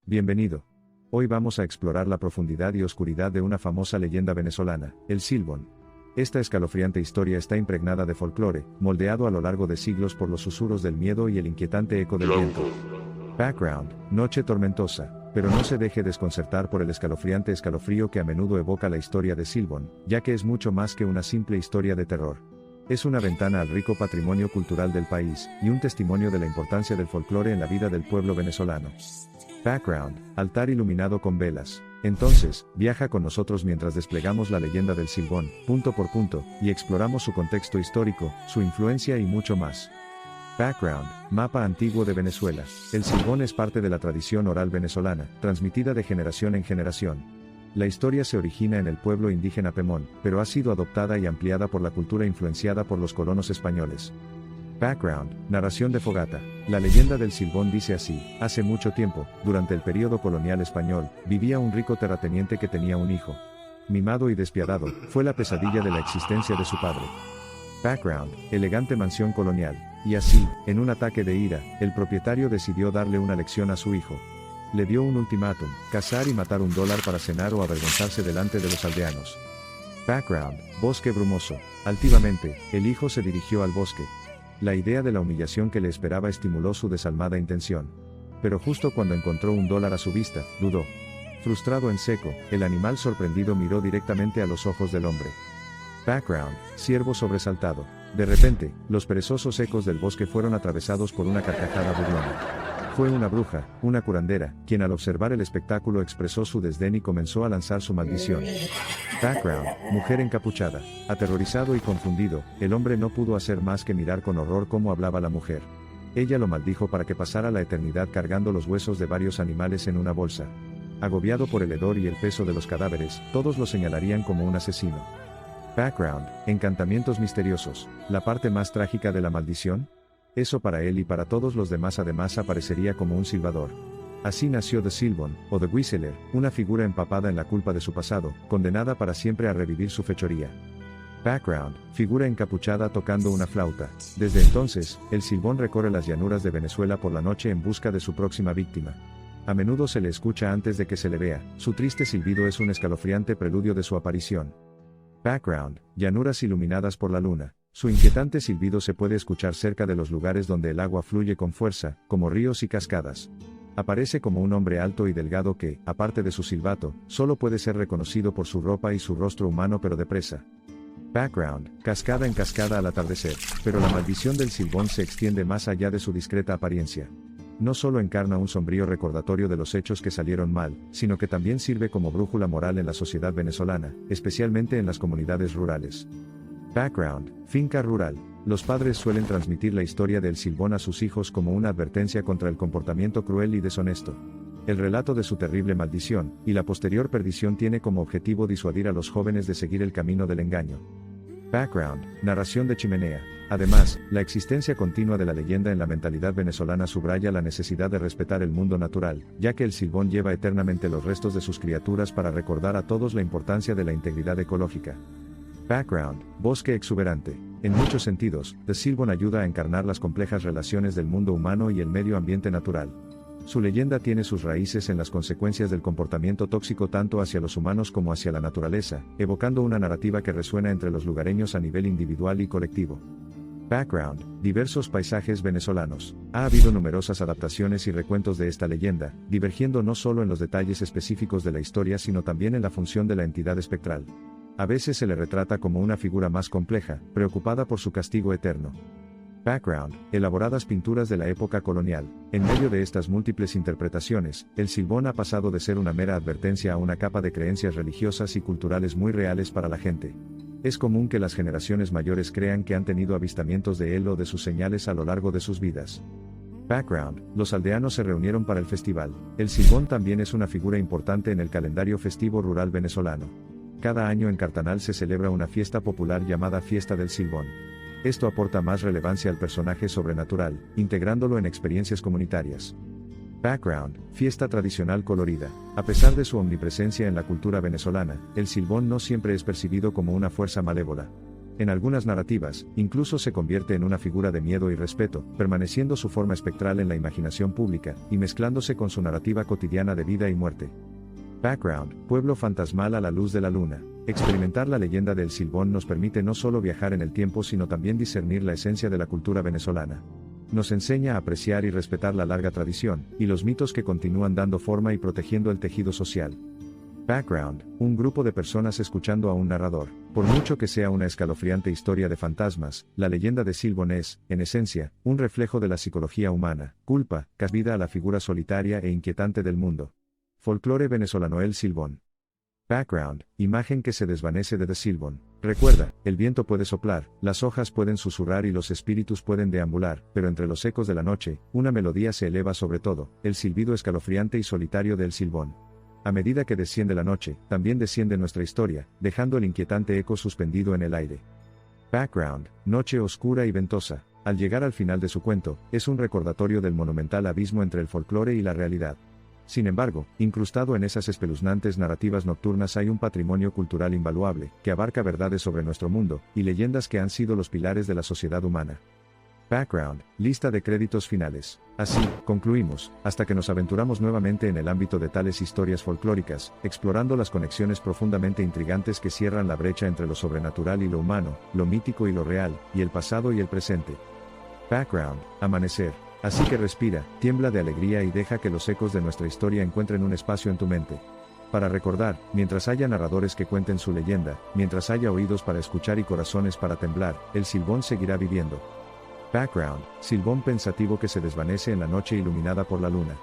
Bienvenido. Hoy vamos a explorar la profundidad y oscuridad de una famosa leyenda venezolana, el Silbón. Esta escalofriante historia está impregnada de folclore, moldeado a lo largo de siglos por los susurros del miedo y el inquietante eco del viento. Background: noche tormentosa, pero no se deje desconcertar por el escalofriante escalofrío que a menudo evoca la historia de Silbón, ya que es mucho más que una simple historia de terror. Es una ventana al rico patrimonio cultural del país, y un testimonio de la importancia del folclore en la vida del pueblo venezolano. Background: altar iluminado con velas. Entonces, viaja con nosotros mientras desplegamos la leyenda del Silbón, punto por punto, y exploramos su contexto histórico, su influencia y mucho más. Background: mapa antiguo de Venezuela. El Silbón es parte de la tradición oral venezolana, transmitida de generación en generación. La historia se origina en el pueblo indígena Pemón, pero ha sido adoptada y ampliada por la cultura influenciada por los colonos españoles. Background: narración de Fogata. La leyenda del Silbón dice así: hace mucho tiempo, durante el período colonial español, vivía un rico terrateniente que tenía un hijo. Mimado y despiadado, fue la pesadilla de la existencia de su padre. Background: elegante mansión colonial. Y así, en un ataque de ira, el propietario decidió darle una lección a su hijo. Le dio un ultimátum: cazar y matar $1 para cenar o avergonzarse delante de los aldeanos. Background: bosque brumoso. Altivamente, el hijo se dirigió al bosque. La idea de la humillación que le esperaba estimuló su desalmada intención. Pero justo cuando encontró $1 a su vista, dudó. Frustrado en seco, el animal sorprendido miró directamente a los ojos del hombre. Background: ciervo sobresaltado. De repente, los perezosos ecos del bosque fueron atravesados por una carcajada burlona. Fue una bruja, una curandera, quien al observar el espectáculo expresó su desdén y comenzó a lanzar su maldición. Background: mujer encapuchada. Aterrorizado y confundido, el hombre no pudo hacer más que mirar con horror cómo hablaba la mujer. Ella lo maldijo para que pasara la eternidad cargando los huesos de varios animales en una bolsa. Agobiado por el hedor y el peso de los cadáveres, todos lo señalarían como un asesino. Background: encantamientos misteriosos. La parte más trágica de la maldición. Eso para él y para todos los demás además aparecería como un silbador. Así nació The Silbón, o The Whistler, una figura empapada en la culpa de su pasado, condenada para siempre a revivir su fechoría. Background: figura encapuchada tocando una flauta. Desde entonces, el Silbón recorre las llanuras de Venezuela por la noche en busca de su próxima víctima. A menudo se le escucha antes de que se le vea, su triste silbido es un escalofriante preludio de su aparición. Background: llanuras iluminadas por la luna. Su inquietante silbido se puede escuchar cerca de los lugares donde el agua fluye con fuerza, como ríos y cascadas. Aparece como un hombre alto y delgado que, aparte de su silbato, solo puede ser reconocido por su ropa y su rostro humano pero de presa. Background: cascada en cascada al atardecer. Pero la maldición del Silbón se extiende más allá de su discreta apariencia. No solo encarna un sombrío recordatorio de los hechos que salieron mal, sino que también sirve como brújula moral en la sociedad venezolana, especialmente en las comunidades rurales. Background: finca rural. Los padres suelen transmitir la historia del Silbón a sus hijos como una advertencia contra el comportamiento cruel y deshonesto. El relato de su terrible maldición, y la posterior perdición tiene como objetivo disuadir a los jóvenes de seguir el camino del engaño. Background: narración de chimenea. Además, la existencia continua de la leyenda en la mentalidad venezolana subraya la necesidad de respetar el mundo natural, ya que el Silbón lleva eternamente los restos de sus criaturas para recordar a todos la importancia de la integridad ecológica. Background: bosque exuberante. En muchos sentidos, The Silbón ayuda a encarnar las complejas relaciones del mundo humano y el medio ambiente natural. Su leyenda tiene sus raíces en las consecuencias del comportamiento tóxico tanto hacia los humanos como hacia la naturaleza, evocando una narrativa que resuena entre los lugareños a nivel individual y colectivo. Background: diversos paisajes venezolanos. Ha habido numerosas adaptaciones y recuentos de esta leyenda, divergiendo no solo en los detalles específicos de la historia sino también en la función de la entidad espectral. A veces se le retrata como una figura más compleja, preocupada por su castigo eterno. Background: elaboradas pinturas de la época colonial. En medio de estas múltiples interpretaciones, el Silbón ha pasado de ser una mera advertencia a una capa de creencias religiosas y culturales muy reales para la gente. Es común que las generaciones mayores crean que han tenido avistamientos de él o de sus señales a lo largo de sus vidas. Background: los aldeanos se reunieron para el festival. El Silbón también es una figura importante en el calendario festivo rural venezolano. Cada año en Cartanal se celebra una fiesta popular llamada Fiesta del Silbón. Esto aporta más relevancia al personaje sobrenatural, integrándolo en experiencias comunitarias. Background: fiesta tradicional colorida. A pesar de su omnipresencia en la cultura venezolana, el Silbón no siempre es percibido como una fuerza malévola. En algunas narrativas, incluso se convierte en una figura de miedo y respeto, permaneciendo su forma espectral en la imaginación pública, y mezclándose con su narrativa cotidiana de vida y muerte. Background: pueblo fantasmal a la luz de la luna. Experimentar la leyenda del Silbón nos permite no solo viajar en el tiempo sino también discernir la esencia de la cultura venezolana. Nos enseña a apreciar y respetar la larga tradición, y los mitos que continúan dando forma y protegiendo el tejido social. Background: un grupo de personas escuchando a un narrador. Por mucho que sea una escalofriante historia de fantasmas, la leyenda de Silbón es, en esencia, un reflejo de la psicología humana, culpa, que da vida a la figura solitaria e inquietante del mundo. Folclore venezolano: el Silbón. Background: imagen que se desvanece de The Silbón. Recuerda, el viento puede soplar, las hojas pueden susurrar y los espíritus pueden deambular, pero entre los ecos de la noche, una melodía se eleva sobre todo, el silbido escalofriante y solitario del Silbón. A medida que desciende la noche, también desciende nuestra historia, dejando el inquietante eco suspendido en el aire. Background: noche oscura y ventosa. Al llegar al final de su cuento, es un recordatorio del monumental abismo entre el folclore y la realidad. Sin embargo, incrustado en esas espeluznantes narrativas nocturnas hay un patrimonio cultural invaluable, que abarca verdades sobre nuestro mundo, y leyendas que han sido los pilares de la sociedad humana. Background: lista de créditos finales. Así, concluimos, hasta que nos aventuramos nuevamente en el ámbito de tales historias folclóricas, explorando las conexiones profundamente intrigantes que cierran la brecha entre lo sobrenatural y lo humano, lo mítico y lo real, y el pasado y el presente. Background: amanecer. Así que respira, tiembla de alegría y deja que los ecos de nuestra historia encuentren un espacio en tu mente. Para recordar, mientras haya narradores que cuenten su leyenda, mientras haya oídos para escuchar y corazones para temblar, el Silbón seguirá viviendo. Background: Silbón pensativo que se desvanece en la noche iluminada por la luna.